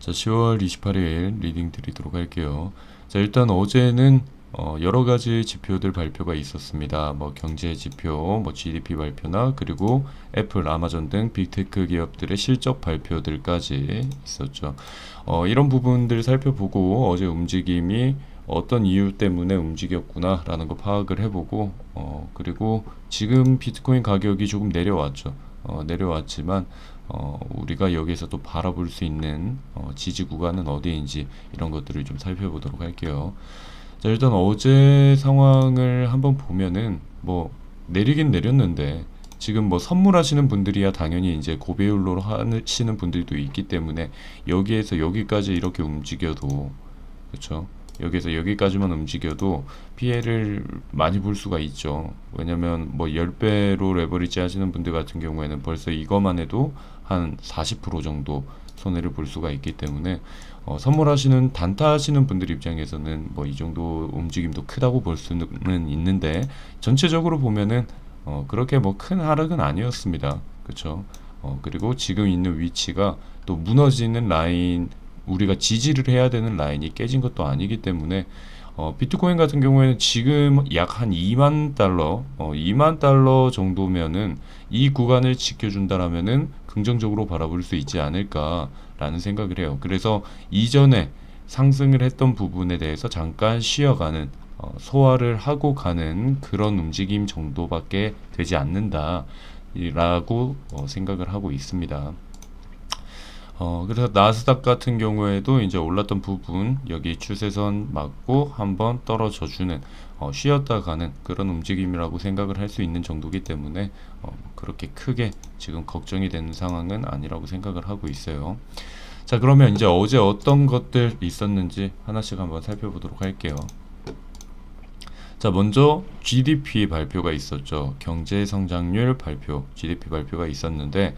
자, 10월 28일 리딩 드리도록 할게요. 자, 일단 어제는 여러 가지 지표들 발표가 있었습니다. 뭐 경제 지표, 뭐 GDP 발표나 그리고 애플, 아마존 등 빅테크 기업들의 실적 발표들까지 있었죠. 이런 부분들 살펴보고 어제 움직임이 어떤 이유 때문에 움직였구나라는 거 파악을 해보고 그리고 지금 비트코인 가격이 조금 내려왔죠. 내려왔지만 우리가 여기에서 또 바라볼 수 있는 지지 구간은 어디인지 이런 것들을 좀 살펴보도록 할게요. 자, 일단 어제 상황을 한번 보면은 뭐 내리긴 내렸는데 지금 뭐 선물하시는 분들이야 당연히 이제 고배율로 하시는 분들도 있기 때문에 여기에서 여기까지 이렇게 움직여도 그렇죠. 여기서 여기까지만 움직여도 피해를 많이 볼 수가 있죠. 왜냐면 뭐 10배로 레버리지 하시는 분들 같은 경우에는 벌써 이거만 해도 한 40% 정도 손해를 볼 수가 있기 때문에 선물하시는 단타 하시는 분들 입장에서는 뭐 이 정도 움직임도 크다고 볼 수는 있는데 전체적으로 보면은 그렇게 뭐 큰 하락은 아니었습니다. 그렇죠. 그리고 지금 있는 위치가 또 무너지는 라인 우리가 지지를 해야 되는 라인이 깨진 것도 아니기 때문에 비트코인 같은 경우에는 지금 약 한 2만 달러, 2만 달러 정도면은 이 구간을 지켜준다라면은 긍정적으로 바라볼 수 있지 않을까라는 생각을 해요. 그래서 이전에 상승을 했던 부분에 대해서 잠깐 쉬어가는 소화를 하고 가는 그런 움직임 정도밖에 되지 않는다라고 생각을 하고 있습니다. 그래서 나스닥 같은 경우에도 이제 올랐던 부분 여기 추세선 맞고 한번 떨어져주는 쉬었다 가는 그런 움직임이라고 생각을 할 수 있는 정도이기 때문에 그렇게 크게 지금 걱정이 되는 상황은 아니라고 생각을 하고 있어요. 자, 그러면 이제 어제 어떤 것들 있었는지 하나씩 한번 살펴보도록 할게요. 자, 먼저 GDP 발표가 있었죠. 경제 성장률 발표, GDP 발표가 있었는데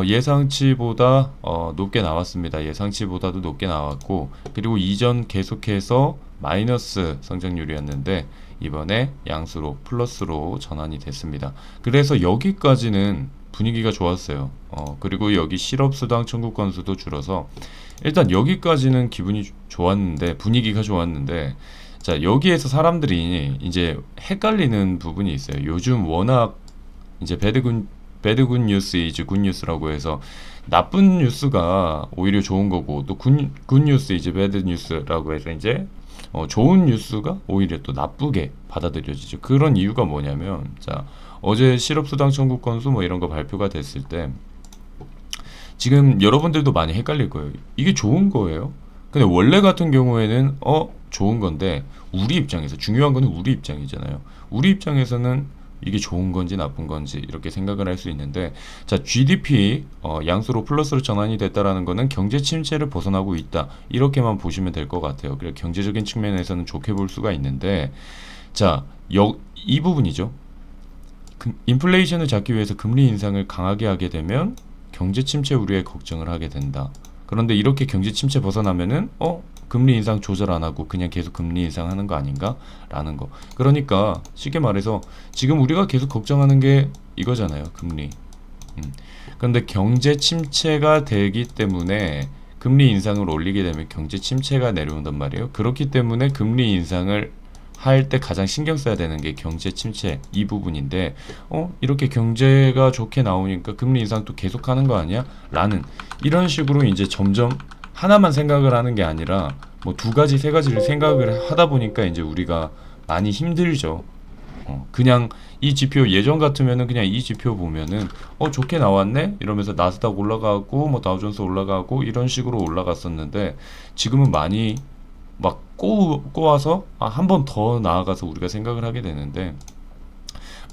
예상치보다 높게 나왔습니다. 예상치보다도 높게 나왔고 그리고 이전 계속해서 마이너스 성장률이었는데 이번에 양수로 플러스로 전환이 됐습니다. 그래서 여기까지는 분위기가 좋았어요. 그리고 여기 실업수당 청구 건수도 줄어서 일단 여기까지는 기분이 좋았는데 분위기가 좋았는데 자, 여기에서 사람들이 이제 헷갈리는 부분이 있어요. 요즘 워낙 이제 배드 굿 뉴스 이즈 굿 뉴스라고 해서 나쁜 뉴스가 오히려 좋은 거고 또 굿 뉴스 이즈 배드 뉴스라고 해서 이제 좋은 뉴스가 오히려 또 나쁘게 받아들여지죠. 그런 이유가 뭐냐면 자, 어제 실업수당 청구 건수 뭐 이런 거 발표가 됐을 때 지금 여러분들도 많이 헷갈릴 거예요. 이게 좋은 거예요? 근데 원래 같은 경우에는 좋은 건데 우리 입장에서 중요한 거는 우리 입장이잖아요. 우리 입장에서는 이게 좋은 건지 나쁜 건지 이렇게 생각을 할 수 있는데 자, GDP 양수로 플러스로 전환이 됐다라는 거는 경제 침체를 벗어나고 있다 이렇게만 보시면 될 것 같아요. 그래서 경제적인 측면에서는 좋게 볼 수가 있는데 자, 이 부분이죠. 인플레이션을 잡기 위해서 금리 인상을 강하게 하게 되면 경제 침체 우려에 걱정을 하게 된다. 그런데 이렇게 경제 침체 벗어나면은 금리 인상 조절 안 하고 그냥 계속 금리 인상하는 거 아닌가? 라는 거. 그러니까 쉽게 말해서 지금 우리가 계속 걱정하는 게 이거잖아요. 금리. 그런데 경제 침체가 되기 때문에 금리 인상을 올리게 되면 경제 침체가 내려온단 말이에요. 그렇기 때문에 금리 인상을 할 때 가장 신경 써야 되는 게 경제 침체 이 부분인데 이렇게 경제가 좋게 나오니까 금리 인상도 계속 하는 거 아니야? 라는 이런 식으로 이제 점점 하나만 생각을 하는 게 아니라 뭐 두 가지 세 가지를 생각을 하다 보니까 이제 우리가 많이 힘들죠. 그냥 이 지표 예전 같으면은 그냥 이 지표 보면은 좋게 나왔네 이러면서 나스닥 올라가고 뭐 다우존스 올라가고 이런 식으로 올라갔었는데 지금은 많이 막 꼬아서 한 번 더 나아가서 우리가 생각을 하게 되는데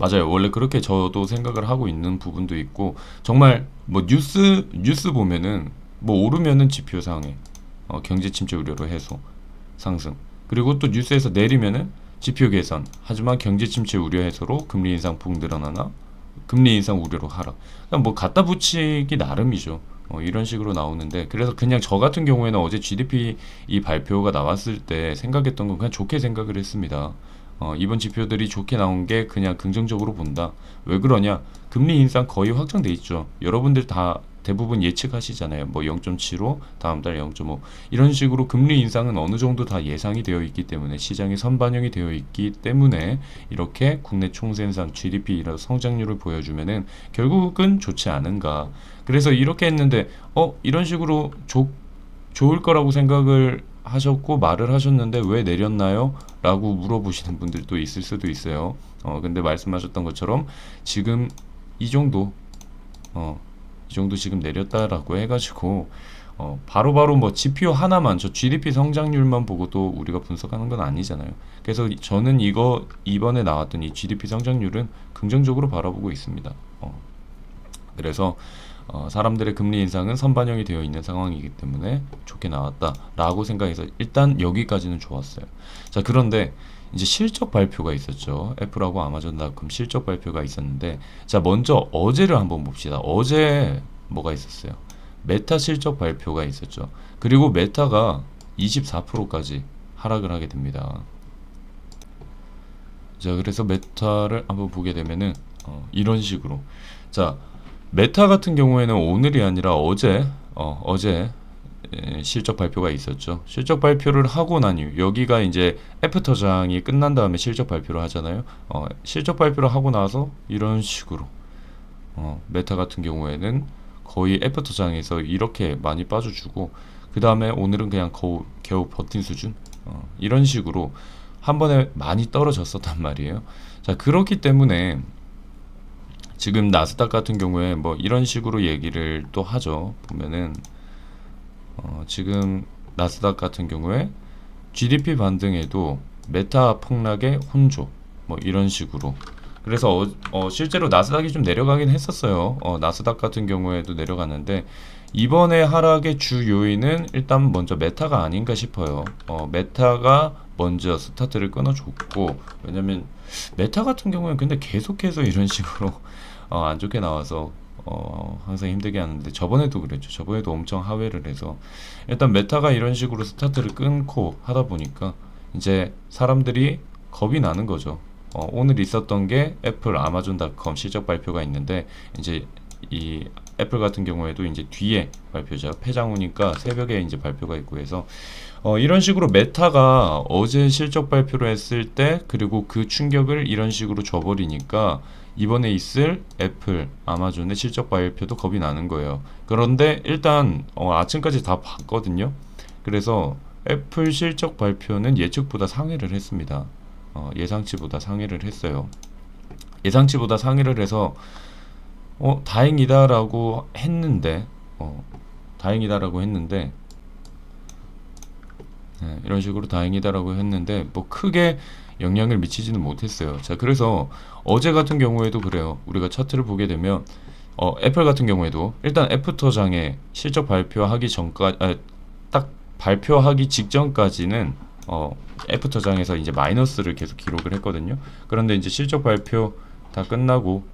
맞아요. 원래 그렇게 저도 생각을 하고 있는 부분도 있고 정말 뭐 뉴스 보면은 뭐 오르면은 지표상에 경제 침체 우려로 해소 상승 그리고 또 뉴스에서 내리면은 지표 개선 하지만 경제 침체 우려 해소로 금리 인상 폭 늘어나나 금리 인상 우려로 하락 그냥 뭐 갖다 붙이기 나름이죠. 이런 식으로 나오는데 그래서 그냥 저 같은 경우에는 어제 GDP 이 발표가 나왔을 때 생각했던 건 그냥 좋게 생각을 했습니다. 이번 지표들이 좋게 나온 게 그냥 긍정적으로 본다. 왜 그러냐? 금리 인상 거의 확정돼 있죠. 여러분들 다 대부분 예측하시잖아요. 뭐 0.75, 다음 달 0.5 이런 식으로 금리 인상은 어느 정도 다 예상이 되어 있기 때문에 시장에 선반영이 되어 있기 때문에 이렇게 국내 총생산 GDP 이런 성장률을 보여주면은 결국은 좋지 않은가. 그래서 이렇게 했는데 이런 식으로 좋을 거라고 생각을 하셨고 말을 하셨는데 왜 내렸나요? 라고 물어보시는 분들도 있을 수도 있어요. 근데 말씀하셨던 것처럼 지금 이 정도 이 정도 지금 내렸다라고 해가지고 바로바로 뭐 지표 하나만 저 GDP 성장률만 보고도 우리가 분석하는 건 아니잖아요. 그래서 저는 이번에 나왔던 이 GDP 성장률은 긍정적으로 바라보고 있습니다. 그래서 사람들의 금리 인상은 선반영이 되어 있는 상황이기 때문에 좋게 나왔다라고 생각해서 일단 여기까지는 좋았어요. 자, 그런데 이제 실적 발표가 있었죠. 애플하고 아마존닷컴 실적 발표가 있었는데, 자, 먼저 어제를 한번 봅시다. 어제 뭐가 있었어요? 메타 실적 발표가 있었죠. 그리고 메타가 24%까지 하락을 하게 됩니다. 자, 그래서 메타를 한번 보게 되면은 이런 식으로, 자, 메타 같은 경우에는 오늘이 아니라 어제 실적 발표가 있었죠. 실적 발표를 하고 난 이후 여기가 이제 애프터장이 끝난 다음에 실적 발표를 하잖아요. 실적 발표를 하고 나서 이런 식으로 메타 같은 경우에는 거의 애프터장에서 이렇게 많이 빠져주고 그 다음에 오늘은 그냥 겨우 버틴 수준 이런 식으로 한 번에 많이 떨어졌었단 말이에요. 자, 그렇기 때문에 지금 나스닥 같은 경우에 뭐 이런 식으로 얘기를 또 하죠. 보면은 지금 나스닥 같은 경우에 GDP 반등에도 메타 폭락의 혼조 뭐 이런 식으로. 그래서 실제로 나스닥이 좀 내려가긴 했었어요. 나스닥 같은 경우에도 내려갔는데 이번에 하락의 주 요인은 일단 먼저 메타가 아닌가 싶어요. 메타가 먼저 스타트를 끊어줬고, 왜냐면 메타 같은 경우는 근데 계속해서 이런 식으로 안 좋게 나와서 항상 힘들게 하는데 저번에도 그랬죠. 저번에도 엄청 하회를 해서 일단 메타가 이런 식으로 스타트를 끊고 하다 보니까 이제 사람들이 겁이 나는 거죠. 오늘 있었던 게 애플, 아마존닷컴 실적 발표가 있는데 이제 이 애플 같은 경우에도 이제 뒤에 발표죠. 폐장후니까 새벽에 이제 발표가 있고 해서 이런 식으로 메타가 어제 실적 발표를 했을 때 그리고 그 충격을 이런 식으로 줘버리니까 이번에 있을 애플, 아마존의 실적 발표도 겁이 나는 거예요. 그런데 일단 아침까지 다 봤거든요. 그래서 애플 실적 발표는 예측보다 상회를 했습니다. 예상치보다 상회를 했어요. 예상치보다 상회를 해서 다행이다라고 했는데 이런 식으로 다행이다라고 했는데 뭐 크게 영향을 미치지는 못했어요. 자, 그래서 어제 같은 경우에도 그래요. 우리가 차트를 보게 되면 애플 같은 경우에도 일단 애프터장에 실적 발표하기 전까지 딱 발표하기 직전까지는 애프터장에서 이제 마이너스를 계속 기록을 했거든요. 그런데 이제 실적 발표 다 끝나고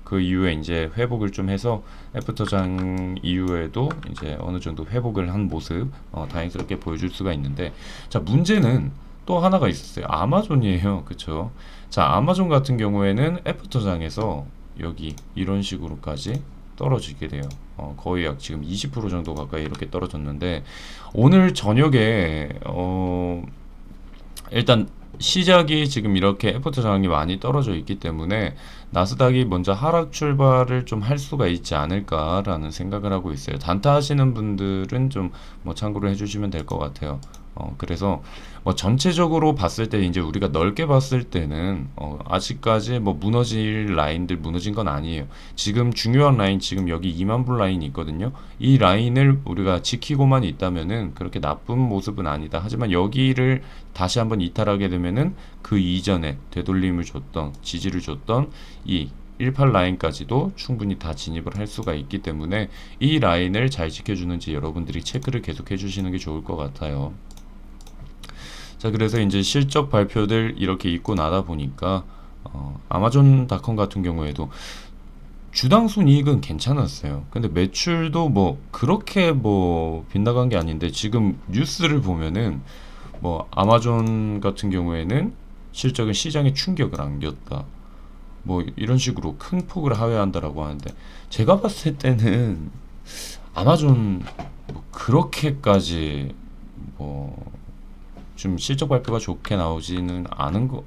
그 이후에 이제 회복을 좀 해서 애프터장 이후에도 이제 어느 정도 회복을 한 모습 다행스럽게 보여줄 수가 있는데, 자, 문제는 또 하나가 있었어요. 아마존이에요. 그쵸? 자, 아마존 같은 경우에는 애프터장에서 여기 이런 식으로까지 떨어지게 돼요. 거의 약 지금 20% 정도 가까이 이렇게 떨어졌는데 오늘 저녁에 일단 시작이 지금 이렇게 애프터장이 많이 떨어져 있기 때문에 나스닥이 먼저 하락 출발을 좀 할 수가 있지 않을까라는 생각을 하고 있어요. 단타 하시는 분들은 좀 뭐 참고를 해주시면 될 것 같아요. 그래서 뭐 전체적으로 봤을 때 이제 우리가 넓게 봤을 때는 아직까지 뭐 무너질 라인들 무너진 건 아니에요. 지금 중요한 라인 지금 여기 2만 불 라인이 있거든요. 이 라인을 우리가 지키고만 있다면은 그렇게 나쁜 모습은 아니다. 하지만 여기를 다시 한번 이탈하게 되면은 그 이전에 되돌림을 줬던 지지를 줬던 이 18 라인까지도 충분히 다 진입을 할 수가 있기 때문에 이 라인을 잘 지켜주는지 여러분들이 체크를 계속 해주시는 게 좋을 것 같아요. 자, 그래서 이제 실적 발표들 이렇게 있고 나다 보니까 아마존닷컴 같은 경우에도 주당 순이익은 괜찮았어요. 근데 매출도 뭐 그렇게 뭐 빗나간 게 아닌데 지금 뉴스를 보면은 뭐 아마존 같은 경우에는 실적은 시장에 충격을 안겼다. 뭐 이런 식으로 큰 폭을 하회한다라고 하는데 제가 봤을 때는 아마존 뭐 그렇게까지 뭐 좀 실적 발표가 좋게 나오지는 않은 거,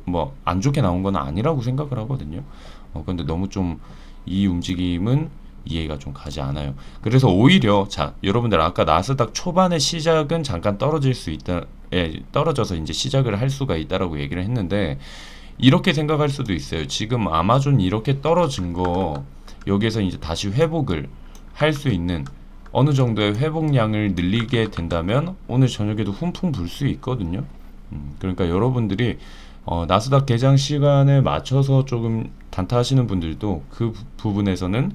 뭐 안 좋게 나온 건 아니라고 생각을 하거든요. 근데 너무 좀 이 움직임은 이해가 좀 가지 않아요. 그래서 오히려 자, 여러분들 아까 나스닥 초반의 시작은 잠깐 떨어질 수 있다, 떨어져서 이제 시작을 할 수가 있다라고 얘기를 했는데 이렇게 생각할 수도 있어요. 지금 아마존 이렇게 떨어진 거 여기에서 이제 다시 회복을 할 수 있는 어느 정도의 회복량을 늘리게 된다면 오늘 저녁에도 훈풍 불 수 있거든요. 그러니까 여러분들이 나스닥 개장 시간에 맞춰서 조금 단타하시는 분들도 그 부분에서는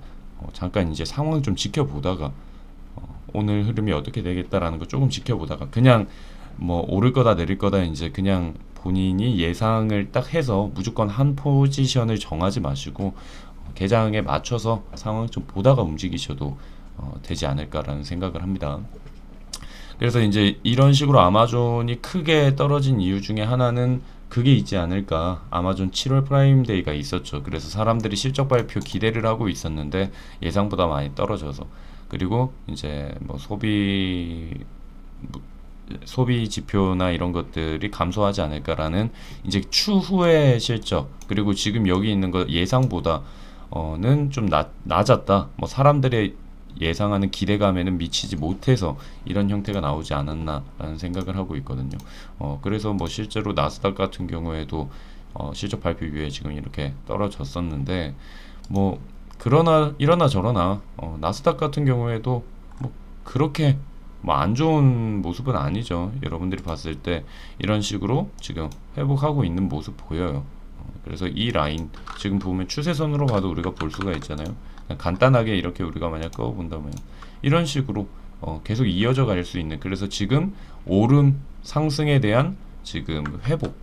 잠깐 이제 상황 좀 지켜보다가 오늘 흐름이 어떻게 되겠다라는 거 조금 지켜보다가 그냥 뭐 오를 거다 내릴 거다 이제 그냥 본인이 예상을 딱 해서 무조건 한 포지션을 정하지 마시고 개장에 맞춰서 상황 좀 보다가 움직이셔도 되지 않을까라는 생각을 합니다. 그래서 이제 이런 식으로 아마존이 크게 떨어진 이유 중에 하나는 그게 있지 않을까. 아마존 7월 프라임데이가 있었죠. 그래서 사람들이 실적 발표 기대를 하고 있었는데 예상보다 많이 떨어져서 그리고 이제 뭐 소비 지표나 이런 것들이 감소하지 않을까라는 이제 추후의 실적 그리고 지금 여기 있는 거 예상보다는 좀 낮았다. 뭐 사람들의 예상하는 기대감에는 미치지 못해서 이런 형태가 나오지 않았나라는 생각을 하고 있거든요. 그래서 뭐 실제로 나스닥 같은 경우에도 실적 발표 이후에 지금 이렇게 떨어졌었는데 뭐 그러나 이러나 저러나 나스닥 같은 경우에도 뭐 그렇게 뭐 안 좋은 모습은 아니죠. 여러분들이 봤을 때 이런 식으로 지금 회복하고 있는 모습 보여요. 그래서 이 라인 지금 보면 추세선으로 봐도 우리가 볼 수가 있잖아요. 그냥 간단하게 이렇게 우리가 만약 그어본다면 이런 식으로 계속 이어져 갈 수 있는 그래서 지금 오름 상승에 대한 지금 회복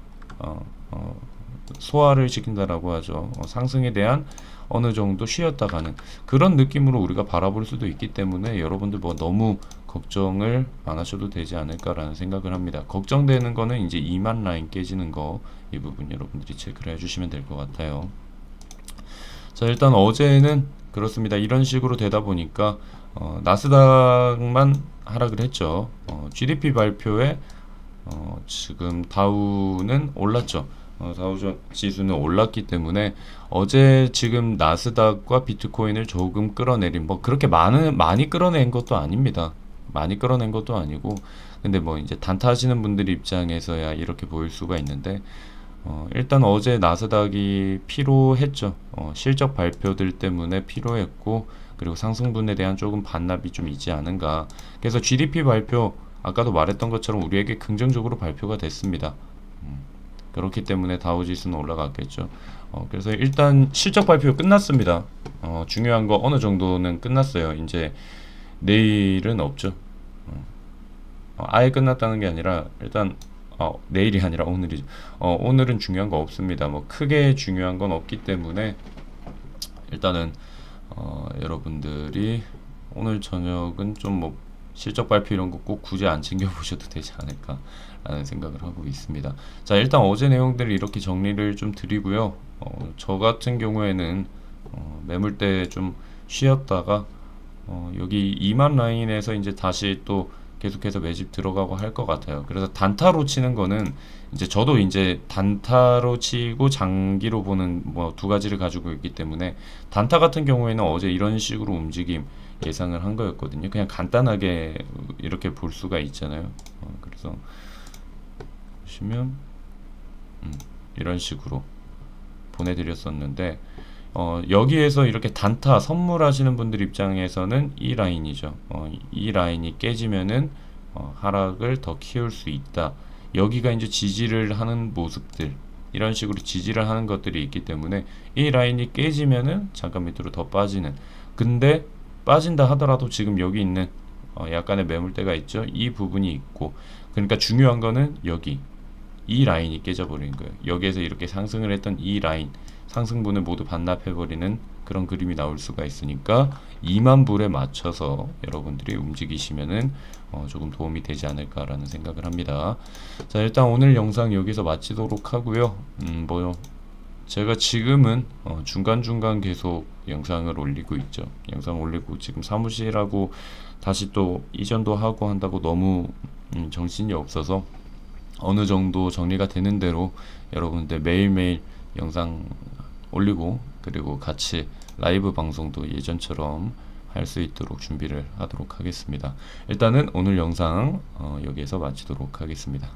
소화를 시킨다라고 하죠. 상승에 대한 어느 정도 쉬었다 가는 그런 느낌으로 우리가 바라볼 수도 있기 때문에 여러분들 뭐 너무 걱정을 안 하셔도 되지 않을까라는 생각을 합니다. 걱정되는 거는 이제 2만 라인 깨지는 거 이 부분 여러분들이 체크를 해주시면 될 것 같아요. 자, 일단 어제는 그렇습니다. 이런 식으로 되다 보니까 나스닥만 하락을 했죠. GDP 발표에 지금 다우는 올랐죠. 다우 지수는 올랐기 때문에 어제 지금 나스닥과 비트코인을 조금 끌어내린 뭐 그렇게 많이 끌어낸 것도 아닙니다. 많이 끌어낸 것도 아니고 근데 뭐 이제 단타 하시는 분들 입장에서야 이렇게 보일 수가 있는데 일단 어제 나스닥이 피로했죠. 실적 발표들 때문에 피로했고 그리고 상승분에 대한 조금 반납이 좀 있지 않은가. 그래서 GDP 발표 아까도 말했던 것처럼 우리에게 긍정적으로 발표가 됐습니다. 그렇기 때문에 다우지수는 올라갔겠죠. 그래서 일단 실적 발표 끝났습니다. 중요한 거 어느 정도는 끝났어요. 이제 내일은 없죠. 아예 끝났다는 게 아니라 일단 내일이 아니라 오늘이죠. 오늘은 중요한 거 없습니다. 뭐 크게 중요한 건 없기 때문에 일단은 여러분들이 오늘 저녁은 좀 뭐 실적 발표 이런 거 꼭 굳이 안 챙겨 보셔도 되지 않을까라는 생각을 하고 있습니다. 자, 일단 어제 내용들을 이렇게 정리를 좀 드리고요. 저 같은 경우에는 매물대 좀 쉬었다가 여기 2만 라인에서 이제 다시 또 계속해서 매집 들어가고 할 것 같아요. 그래서 단타로 치는 거는 이제 저도 이제 단타로 치고 장기로 보는 뭐 두 가지를 가지고 있기 때문에 단타 같은 경우에는 어제 이런 식으로 움직임 예상을 한 거였거든요. 그냥 간단하게 이렇게 볼 수가 있잖아요. 그래서 보시면 이런 식으로 보내드렸었는데 여기에서 이렇게 단타 선물하시는 분들 입장에서는 이 라인이죠. 이 라인이 깨지면은 하락을 더 키울 수 있다. 여기가 이제 지지를 하는 모습들 이런 식으로 지지를 하는 것들이 있기 때문에 이 라인이 깨지면은 잠깐 밑으로 더 빠지는 근데 빠진다 하더라도 지금 여기 있는 약간의 매물대가 있죠. 이 부분이 있고 그러니까 중요한 거는 여기 이 라인이 깨져버리는 거예요. 여기에서 이렇게 상승을 했던 이 라인 상승분을 모두 반납해버리는 그런 그림이 나올 수가 있으니까 2만 불에 맞춰서 여러분들이 움직이시면은 조금 도움이 되지 않을까라는 생각을 합니다. 자, 일단 오늘 영상 여기서 마치도록 하고요. 뭐 제가 지금은 중간중간 계속 영상을 올리고 있죠. 영상 올리고 지금 사무실하고 다시 또 이전도 하고 한다고 너무 정신이 없어서 어느 정도 정리가 되는 대로 여러분들 매일매일 영상 올리고 그리고 같이 라이브 방송도 예전처럼 할 수 있도록 준비를 하도록 하겠습니다. 일단은 오늘 영상 여기에서 마치도록 하겠습니다.